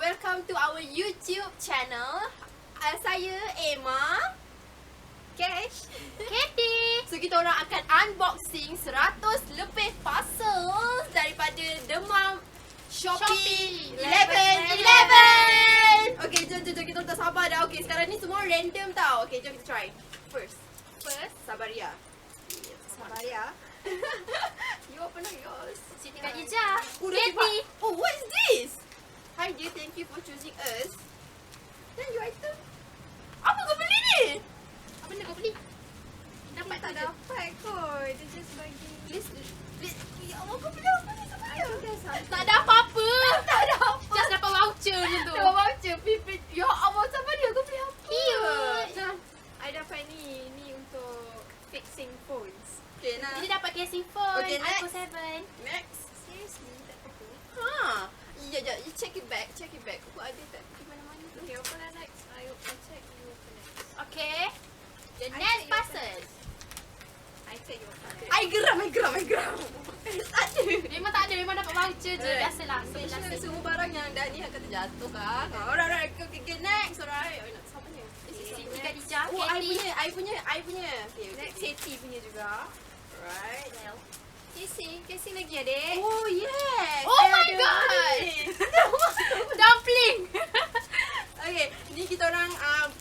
welcome to our YouTube channel. Saya Emma, Cash, Katie. So kita orang akan unboxing 100 lebih parcel daripada Demam SHOPEE 11. Okay, jom kita tak sabar dah. Okay, sekarang ni semua random tau. Okay, jom kita try. First, Sabaria. Sabaria. You open up yours. Sini kat kejap. Katie. Oh, what is this? Hi dear, thank you for choosing us. Then your item. Apa kau beli ni? Apa benda kau beli? Dapat Tak tak dah? dapat kot. Dia just bagi. Please. Ya Allah, kau beli apa ni Sabaria? Tak ada apa-apa. Tak ada apa. Just dapat voucher je tu. Dapat voucher. Pipit. Ya Allah, Sabaria, kau beli apa? Cute. I dapat ni. Ni untuk fixing phones. Okay, nah. Dia dapat casing phone. Okay, next. iPhone 7. Next. Seriously, tak apa. Ha. Ya, you check it back. Aku ada tak di mana-mana. Okay, open that next. I check you open next. Okay. The I next check your parcel. I check you open next. I geram. Tak ada. Memang tak ada. Memang dapat voucher je. Alright. Biasalah. Make sure Biasa. semua barang yang dah ni akan terjatuh kan. Alright. Okay, next. Alright. Oh, nak siapa ni? Sini kat kejap. Oh, Katie. I punya. Okay, Next, Katie punya juga. Alright. Casing lagi adik. Oh, yes. Oh my god. Dumpling. Okay, ni kita orang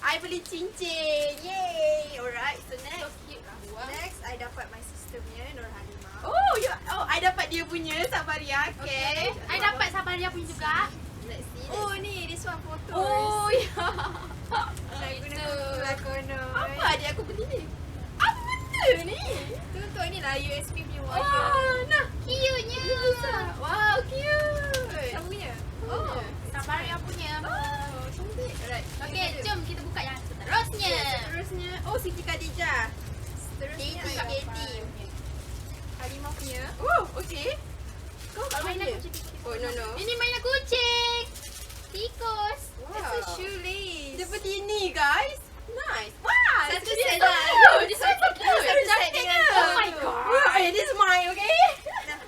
I beli cincin. Yay. Alright. So next. So cute lah. Next, I dapat my sister punya, Nur Halimah. Oh, I dapat dia punya Sabaria. Okay. I dapat Sabaria pun juga. Let's see. Oh ni, this one photos. Oh, ya. Saya guna lakonon. Apa adik aku beli ni? Apa benda ni? Tu untuk ni lah USB punya wire. Wah, nah. Cute-nya. Wow, cute. Siapa punya? Oh, Sabaria punya. oh, cantik. Alright. Okay, jom kita buka yang seterusnya. Seterusnya, oh Siti Khadijah. Seterusnya Katie, I dapat Katie. Halimah punya. Oh, okay. Kau kat Mainan mana? kucing. Oh, no. Ini mainan kucing. Tikus. It's a shoelace. Seperti ini, guys. Nice. Wow. Satu this set is so lah. cute. This is so cute. Satu set dengan Cantiknya. Oh my god. Wow, this is mine, okay? Nah,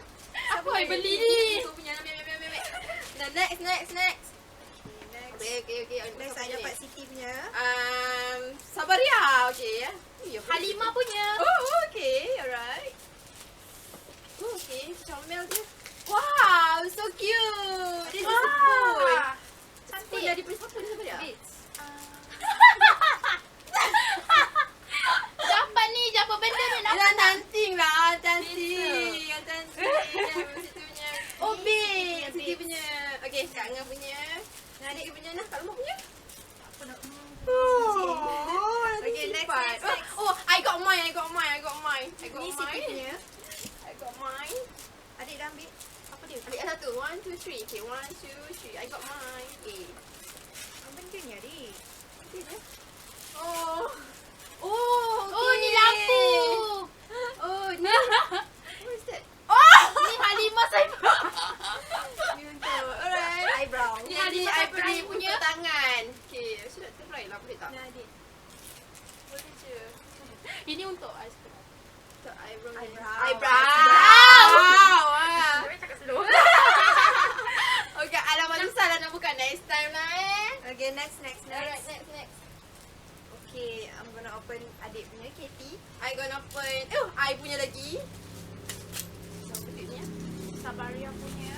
Apa yang beli ni? Aku punya. Ambil. Nah, next. next. Okay. Next, I dapat Siti punya. Sabaria. Okay. Halimah punya. Oh, okay. Alright. Oh, okay. Comel dia. Wow, so cute. This is a food. Food dari siapa ni Sabaria? Bits. Dapat benda ni. Yang cantik lah. Yang cantik. Siti punya. Oh, Bits. Siti punya. Okay, Kak Ngah punya. Adik punya nah. Kak Lemah punya. Oh, Okay, next. Oh, I got mine. Ni Siti punya. I got mine. Adik dah ambil. Apa dia? Ambil yang satu. 1, 2, 3. Okay, 1, 2, 3. I got mine. Okay. Apa benda ni adik? Okay, dia. Oh, Oh, okay. ni lampu. Oh, ni. What is that? Oh! Ni Halimah saya. Ni untuk. Alright. Eyebrow. Ni Ni adik Halimah I beli Ibrahim punya. untuk tangan. Okay, sudah terfly lah. Boleh tak? Ni adik. Boleh je. Ini untuk ais krim. Untuk eyebrow ni. Eyebrow. Wow. Saya cakap slow. Okay, alamak susah lah nak buka next time lah Okay, next. Alright, next. Okay, I'm gonna open adik punya, Katie. I gonna open. Oh, I punya lagi. Siapa dia? Sabaria punya.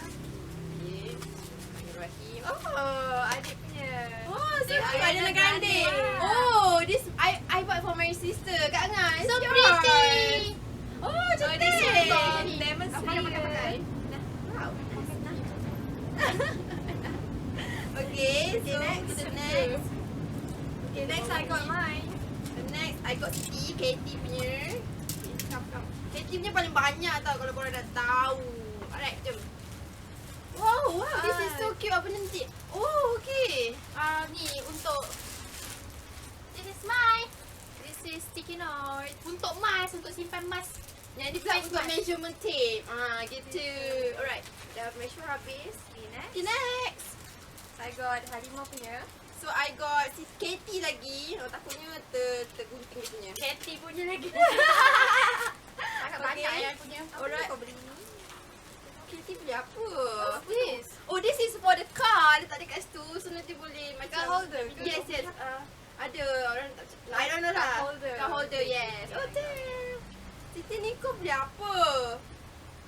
Okay. Bismillahirrahmanirrahim. Oh, adik punya. Oh, so Dia cute. Ada ganding. Wow. Oh, this I bought for my sister. Kak Ngah. So pretty. Oh, cantik. this one got lemon Pakai. Nah, Wow. Okay, so next. kita next. okay, next I got mine. The next, I got Siti, Katie punya. Come. Katie punya paling banyak tau kalau korang dah tahu. Alright, jom. Wow, this is so cute. Apa nanti? Oh, okay. Ni untuk. This is mine. This is sticky note. Untuk mask, untuk simpan mask. Yang ni pula untuk measurement tape. Gitu. Alright. Dah measure habis. Okay, next. I got Halimah punya. So, I got si Katie lagi. Oh, takutnya tergunting dia punya. Katie punya lagi. Okay. Banyak yang punya. Alright. Kau beli ni. Katie beli apa? What's this? Oh, this is for the car. Dia tak ada kat situ. So nanti boleh macam Card holder. Yes, yes. Ada orang tak I don't know lah. Card holder. Card holder, yes. Oh, damn. Siti ni kau beli apa?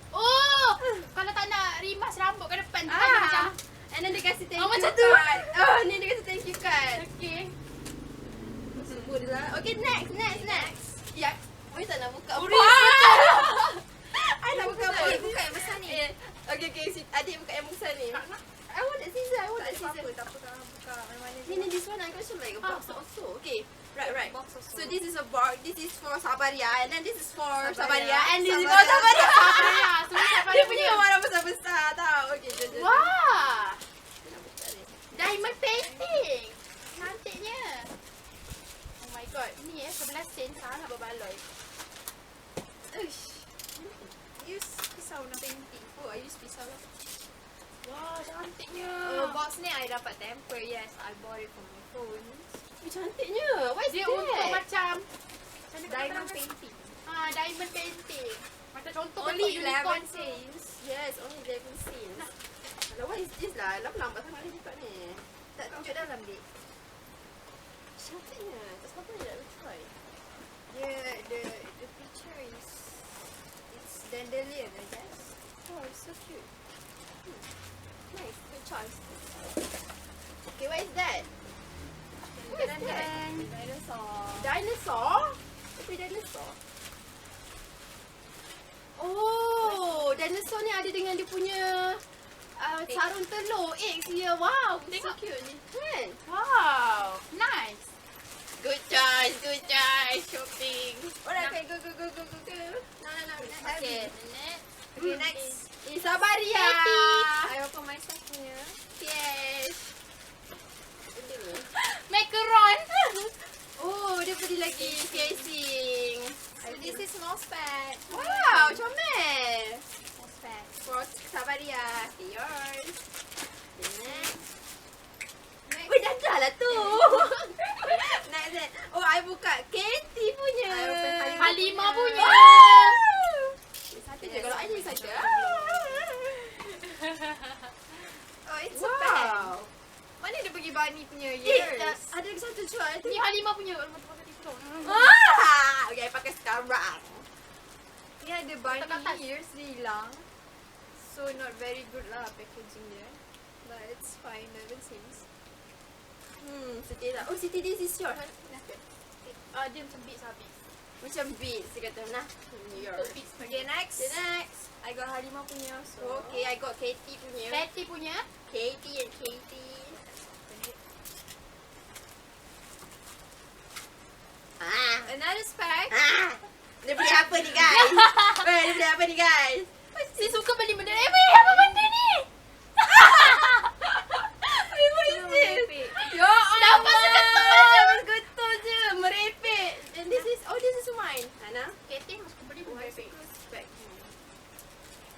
Oh, kalau tak nak rimas rambut ke depan tu kan macam. And then dia kasi thank Oh, you macam tu. card. Ni dia kasi thank you card. Okay. Semua dia lah. Okay, next. Ya. Oi, tak nak buka. I nak buka apa? Buka yang besar ni. Okay, adik buka yang besar ni. I want that scissor. Tak apa, buka mana-mana. Ni this one I got show like a box also. Okay, right. Box also. So this is a box. This is for Sabaria, and then this is for Sabaria. Sabaria, and this is for Sabaria. Sabaria, semua Dia Sabaria punya warna besar-besar tau. Okay, jom. Wah, Dia nak buka ni. diamond painting. Cantiknya. Oh my god, ni sebelah sen sangat berbaloi. Uish. Use pisau nak painting. Oh, I use pisau lah. Wah, cantiknya. Box ni I dapat temper. Yes, I bought it from my phone. Cantiknya. What is Dia that? untuk macam Diamond painting. diamond painting. Macam contoh Only untuk unicorn 11 tu. cents. Yes, only 11 cents. Alah, what is this lah? Lambat sangat dia buka ni. Tak tunjuk dalam dik. Cantiknya. Tak siapa ni nak try. The picture is it's dandelion, I guess. Oh, it's so cute. Nice, good choice. Okay, what is that? What is that? Dinosaur. Dinosaur? Apa dinosaur? Oh, dinosaur ni ada dengan dia punya sarung telur, eggs dia. Wow, so Tengok. cute ni. Kan? Wow, nice. Good choice, shopping. Alright, okay, go. No. Okay. Okay, next. Sabaria. I open myself punya. Yes. Benda ni. Macaron. Oh, dia beli lagi casing. So this is mousepad. Wow, comel. Mousepad. For Sabaria. Okay, yours. Next. Next. Oh, dah lah tu. Next. Oh, I buka Katie punya. I open Halimah punya. Wow. Satu je kalau I ni saja. Oh, it's a bag. Wow. Mana dia pergi Bani punya Ada ears? lagi satu jual. Ni Halimah punya. Okay, I pakai sekarang. Ni ada Bani Atas. ears dia hilang. So not very good lah packaging dia. But it's fine, 11 cents. Siti lah. Oh, Siti, this is yours. Dia macam beats habis. Macam beats, dia kata. Nah, yours. Untuk beats. Okay, next. Okay, next. I got Halimah punya so. Okay, I got Katie punya. Betty punya. Katie and Katie. Another spag. Dia beli apa ni, guys? Dia beli apa ni, guys? Si suka beli benda ni. Apa benda ni? What is this? Ya Kenapa Allah. seketul je? Seketul je. Merepek. And this is mine. Hana? Katie mesti beli Oh, I benda ni. suka spag.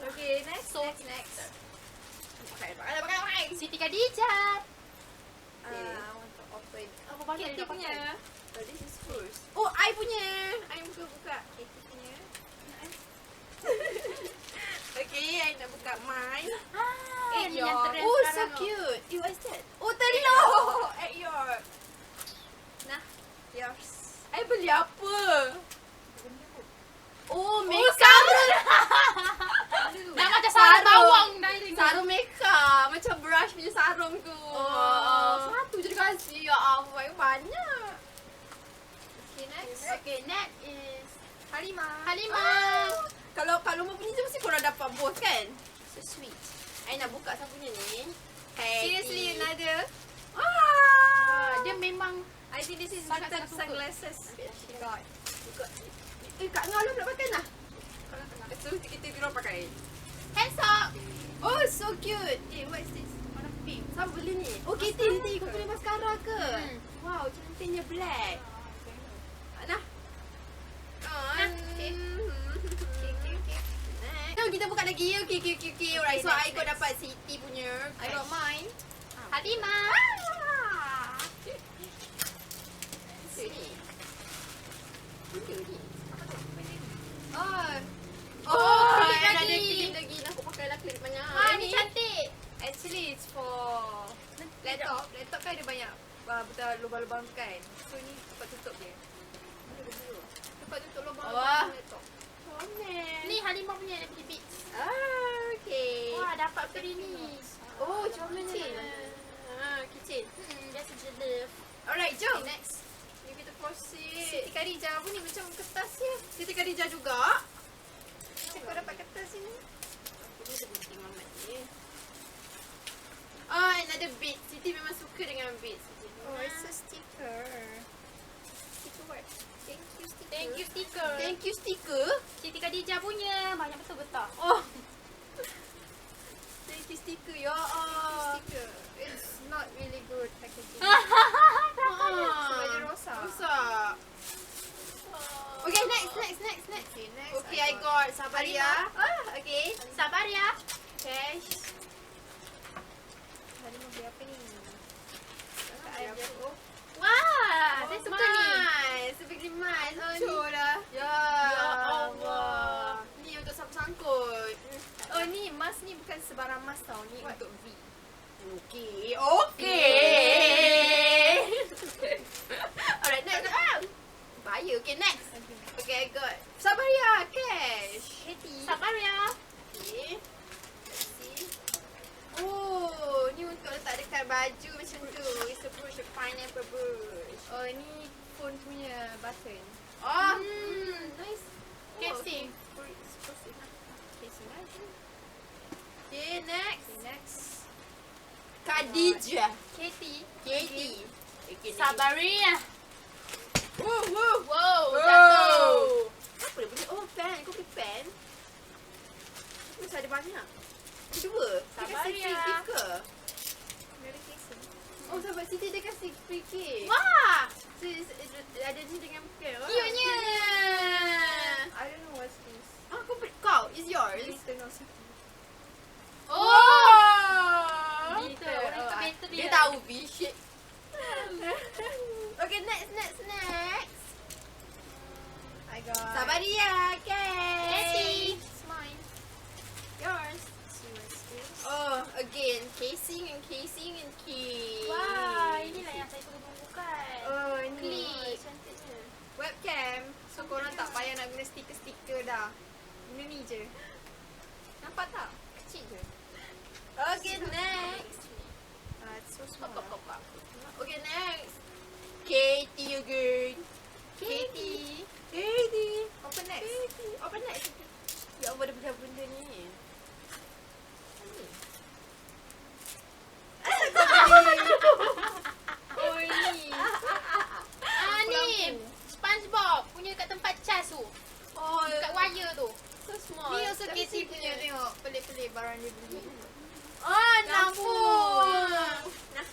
Okay, next. So, next. Pakai. Siti Khadijah. I want to open. Apa benda Katie dia pakai? punya. Oh, this is first. Oh, I punya. I buka. Katie punya. Okay, I nak buka mine. Ni yang yours. trend Oh, so sekarang tu. cute. What is that? Oh, telur. At your. Nah, yours. I beli apa? Oh, Oh, makeup. sarung. Dah macam sarung bawang dah ni. Sarung makeup. Macam brush punya sarung tu. Oh. Satu je dia kasi. Ya Allah, banyak. Okay, next. Okay, next is Halimah. Halimah. Kalau mau punya je mesti korang dapat both kan? So sweet. I nak buka siapa punya ni. Seriously, another. Dia memang I think this is Sangat vintage suka. sunglasses. She got. Kak Ngah lu nak pakai lah. So kita orang pakai. hands up. Oh, so cute. What is this? Warna pink. Siapa beli ni? Oh, Katie, kau beli mascara ke? Hmm. Wow, cantiknya black. Nah. Okay. Next. Jom kita buka lagi. Okay. Alright, so next, I got dapat Siti punya. I got mine. Halimah. Sini. Benda ni. Oh. Oh, klip ada lagi. klip lagi. Nak aku pakai lah klip. Laptop kan ada banyak betul lubang-lubang kan. So ni tempat tutup dia. Tempat tutup lubang-lubang laptop. Comel. Ni Halimah punya dia punya beats. Okay. Wah, dapat beri ni. Oh, comel ni. Kecil. Biasa je love. Alright, jom. Okay, next. Ni kita proceed. Siti Khadijah apa ni macam kertas ya. Siti Khadijah juga. Macam kau dapat kertas ni. Aku dah berhenti mamat ni. Another beat. Siti memang suka dengan beat. Oh, it's a sticker. Sticker what? Thank you sticker. Thank you sticker. Thank you sticker. Siti Khadijah punya. Banyak betul-betul. Oh. Thank you sticker. Ya Allah. Sticker. It's not really good packaging. Sebab dia rosak. Rosak. Okay, next. Okay, next. Okay, I got Sabaria. Okay. Sabar ya. Cash. Hari mau beli apa ni? Ayam aku. Wah, saya suka ni. Nice. Sebegini nice. Lucu dah. Ya Allah. Ni untuk sangkut. Oh ni mask ni bukan sebarang mask tau. Ni untuk V. Okay. Alright, next. Bahaya. Okay, next. Okay, I got Sabaria. Cash. Sabar ya. Okay. Let's see. Oh, ni untuk letak dekat baju macam tu. It's a brush, a pineapple brush. Oh ni phone punya button. Oh, nice. Casing. Casing lah. Okay, next. Okay, next. Khadijah. Katie. Katie. Okay, Sabar ya. Wow. Jatuh. Apa dia bunyi? Oh, pen. Kau beli pen? Mesti ada banyak. Kedua. Dia Sabar kasi ya. free gift ke? Another casing. Oh, sahabat Siti dia kasi free gift. Wah, So, ada ni dengan pen. cute-nya. I don't know what's this. Kau beli. Kau, is yours. Eternal City. Oh. Better. Orang tu better Dia tahu V-shape. Okay, next. I got Sabaria, okay. Katie. It's mine. Yours. See what's this? Oh, again, casing and key. Wah, inilah yang saya tunggu-tunggukan. Oh, Klik. Cantiknya. Webcam. So, korang tak payah nak guna stiker-stiker dah. Guna ni je. Nampak tak? Kecil je. Okay, next. It's so small. Okay, next. Katie again. Katie. Open next. Open next. Ya Allah, ada benda ni. Oh ni. Ni. SpongeBob punya kat tempat cas tu. Oh, Kat wire tu. so small. Ni also Tapi Katie sini punya ada. tengok. Pelik-pelik barang dia beli. Oh, Lampu. Nah,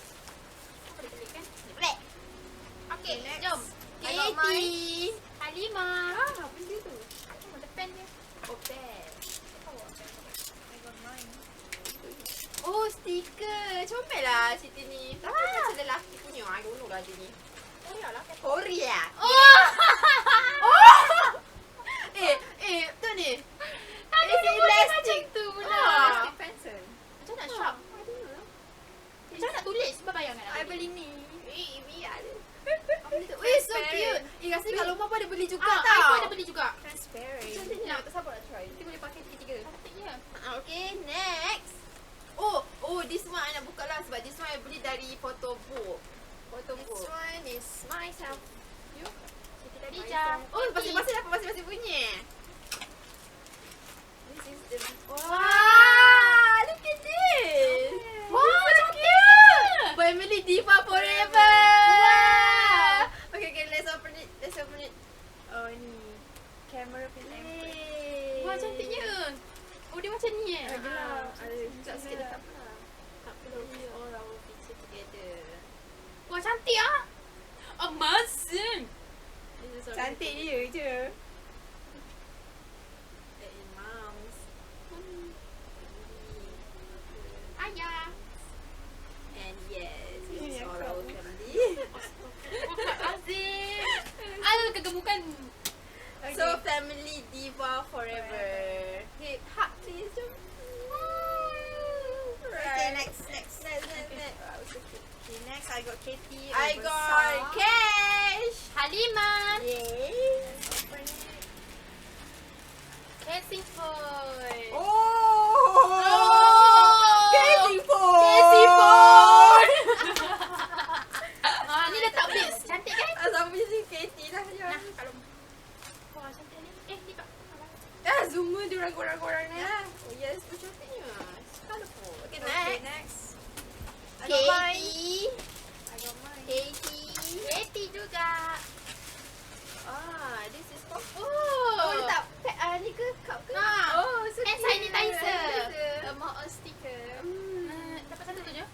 Boleh beli kan? boleh. Okay, next. jom. I got mine. Katie. Halimah. Apa dia tu? Ada pen dia. Oh, pen. I got mine. Oh, stiker. Comel lah Siti ni. Tapi macam lelaki punya. I don't know lah dia ni. Korea lah. Korea. Oh! Tu ni. Tadi It's dia boleh elastic. macam tu pula. Plastic pencil. Macam nak shop? Macam nak tulis? Cuba bayangkan. I beli ni. biar. Weh, so cute. Rasanya kat rumah pun ada beli juga I tau. pun ada beli juga. Transparent. Cantiknya. Tak sabar nak try. Kita boleh pakai tiga-tiga. Cantiknya. Okay, next. Oh, this one I nak buka lah sebab this one I beli dari photo book. This one is myself. You? Siti Khadijah. Oh, masing-masing dapat masing-masing bunyi. This is the Wow, look at this. Wow, cantik. Family Diva forever. Wow. Okay, let's open it. Oh ni. Camera punya template. Yay. Wah, cantiknya. Oh, dia macam ni Ada lah. Ada Sekejap sikit dia tak apa. Tak perlu all our picture together. Wah, cantik ah. Amazing. This is Cantik dia je. That is moms. Ayah. And yes, Ini it's yang all kau. our family. Azim. Aduh, kegemukan. So family Diva forever. Okay, hug please. Okay, Right. next. Next. Wow, so cute. next I got Katie. I got cash. Halimah. Yay. Open it. Casing toy. Oh. Casing phone. Casing phone. Ni letak base. Cantik kan? Asal mesti Katie dah je. Nah, kalau wah cantik ni. Ni kak. Semua diorang korang-korang ni lah. Oh yes, cantiknya. Colourful. Okay, Okay, next. next. I got mine. Katie. I got mine. Katie. Katie juga. This is for... Oh. letak ni ke cup ke? Oh, so hand cute. sanitizer. Sanitizer. More on sticker. Dapat satu tu je.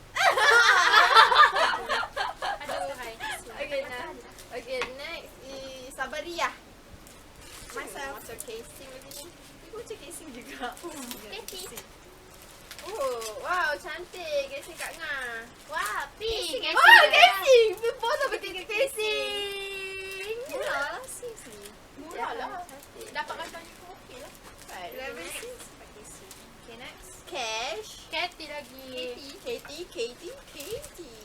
Ada serai. Okay, okay, next is Sabariyah. Myself. Macam casing lagi ni. Ibu macam casing juga. Katie. Oh, wow, cantik. Casing Kak Ngah. Wah, pink. Oh, casing! Both of it casing. Murah lah sis ni. Murah lah. Cantik. Dapat kacangnya pun okey lah. Right, 11 next. sis. Pakai sis. Okay, next. Cash. Katie lagi. Katie.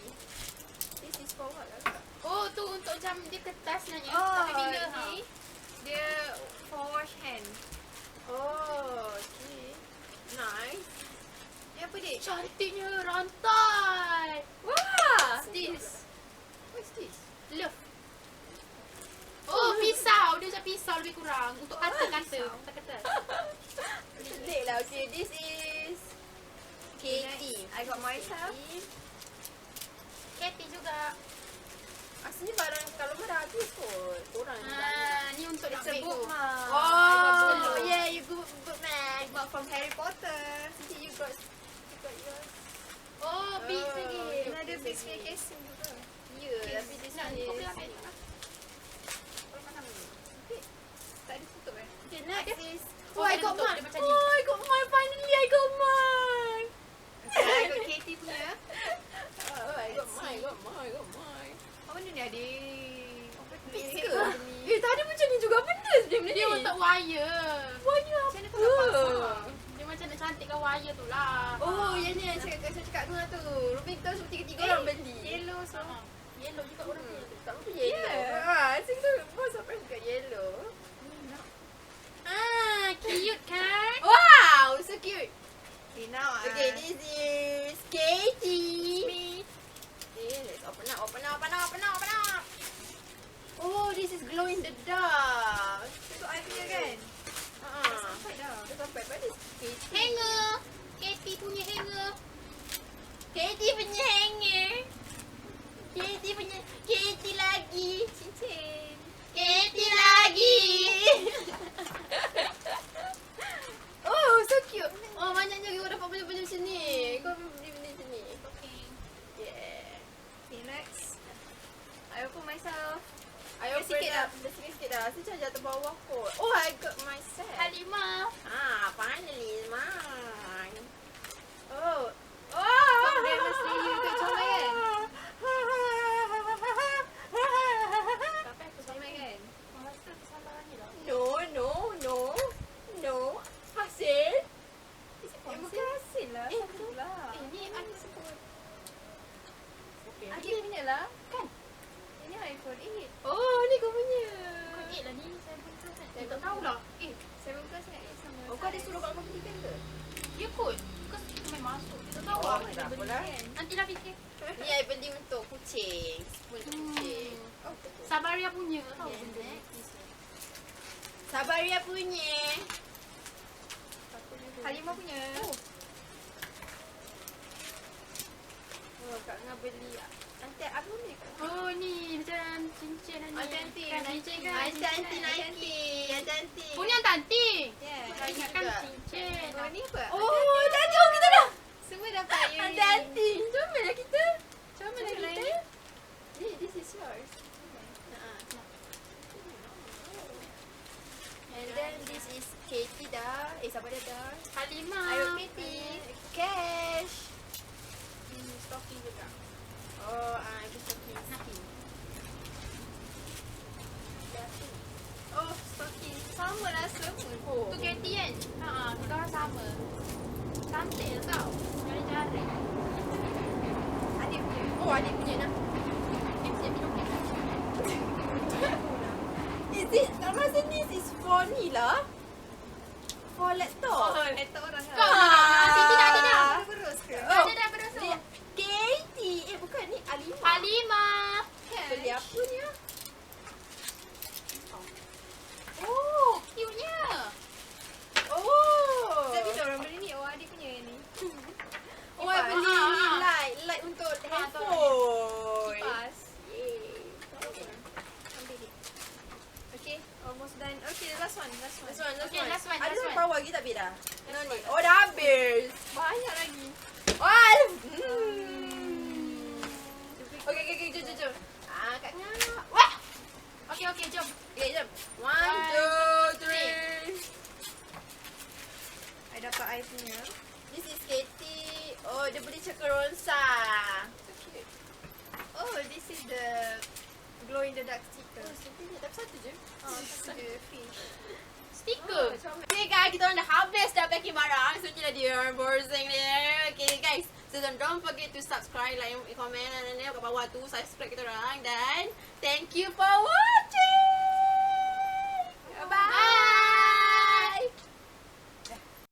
This is for what lah? Oh, tu untuk jam dia kertas sebenarnya. Oh, Tapi bila ni dia for wash hand. Oh, okay. Nice. Ni apa dik? Cantiknya rantai. Wah! What's this? What's this? Love. Oh, pisau. Dia macam pisau lebih kurang. Untuk kata-kata. pisau. Kata-kata. Cantik lah. Okay, this is Katie. I got myself. Katie juga. Aslinya barang kalau marah habis kot. Korang ni banyak. Ni untuk nak It's a beg tu. bookmark. I got Oh, blue. yeah, you good man. Book from Harry Potter. Nanti you got yours. Oh, big lagi. Ini ada big punya casing juga. Ya, tapi this Nak one ni is... kopi ambil lah. Tak ada tutup eh? Okay, next is... Oh, I ada got tutup mine. dia macam ni. Oh, I got mine. Finally, I got mine. Okay, I got Katie punya. Oh, I got mine. Apa benda ni adik? Fix Ni ke? apa ni? Tadi macam ni juga benda sebenarnya. Dia untuk wire. Banyak Macam mana kau nak pasang? Dia macam nak cantikkan wire tu lah. Oh, yang ni yang saya cakap dengan tu. Ruby tahu semua tiga-tiga orang beli. Yellow so. Yellow juga orang ni. Tak apa yellow. Yeah. Saya tu bos surprise kat yellow. Cute kan? Wow, so cute. Okay, now Okay, this is Katie. me. Okay, let's open up. Oh, this is glow in the dark. Itu I punya kan? Sampai dah. Dah sampai pada Katie. Hanger. Katie punya hanger. Katie punya hanger. Katie lagi. Cincin. Katie lagi. Oh, so cute. Oh, banyaknya kau dapat benda-benda macam ni. Kau beli benda macam ni. Okay. Yeah. Okay, next. I open myself. Ayo Sikit sikit dah. dah. Sikit dah. Saya macam jatuh bawah kot. Oh, I got myself. Halimah. Finally mine. Oh. From Demon Slayer tu comel kan? Tapi aku Comel kan? rasa kesalahannya lah. No. Hasil. Bukan hasil lah. Satu lah. Ni ada sebut. Adik punya lah. Kan? Ini iPhone 8. Oh, ni kau punya. Kau lah ni. Saya pun tak Saya tak tahu lah. 7 Plus ingat dia sama. Oh, kau ada suruh kat kau belikan ke? Ya kot. Kau main masuk. Tak tahu Oh, lah. tak apalah. Nanti lah fikir. Ni I beli untuk kucing. Spoon kucing. Oh, betul. Sabaria punya. Tahu Yeah, benda ni. next. Sabaria punya. Halimah punya. Oh, Kak Ngah beli. Nanti apa beli Kak? Oh ni macam cincin ni. Cantik. Kan cincin kan. Yang cantik Nike. Yang cantik. Punya Tanti. Yeah. Saya ingatkan juga. cincin. Oh, ni apa? Oh, cantik. Oh, kita dah. Semua dapat earring. Cantik. Comel lah kita. Comel Comel lah lah kita. Ni, this is yours. And then this is Katie dah. Sabar dia dah. Halimah. I got Katie. Cash. Stocking juga. Oh, itu stocking. Oh, stocking. Sama lah semua. Oh. Tu Katie kan? Kita orang sama. Cantik tau. Jari-jari. Adik punya. adik punya nak. Siap minum. Is it, rasa ni is for ni lah. For laptop. Oh, laptop orang Kau Siti dah ada dah. Berus ke? Oh. Ada dah berasa. Ni Katie. Bukan ni Alima. Halimah. Beli apa ni ah? Oh, cute-nya. Oh. Tapi bila orang beli ni, oh adik punya ni. Oh, I beli ni light untuk handphone. Kipas. Yay. Ambil ni. Okay, almost done. Okay, last one. Last one. Okay, last one, Ada last orang one. bawah lagi tak Bida? No ni. Oh, dah habis. Banyak lagi. Oh. Okay, jom. Kat tengah. Wah. Okay, jom. Okay, jom. 1, 2, 3. I dapat I punya. This is Katie. Oh, dia beli cakaronsa. So cute. Oh, this is the glow in the dark sticker. Oh, sedih. Tapi satu je. Oh, satu je fish. Stiker. Okay guys, kita orang dah habis dah packing barang. So ni dah dia unboxing dia. Okay guys, so don't forget to subscribe, like, comment dan kat bawah tu subscribe kita orang. Dan thank you for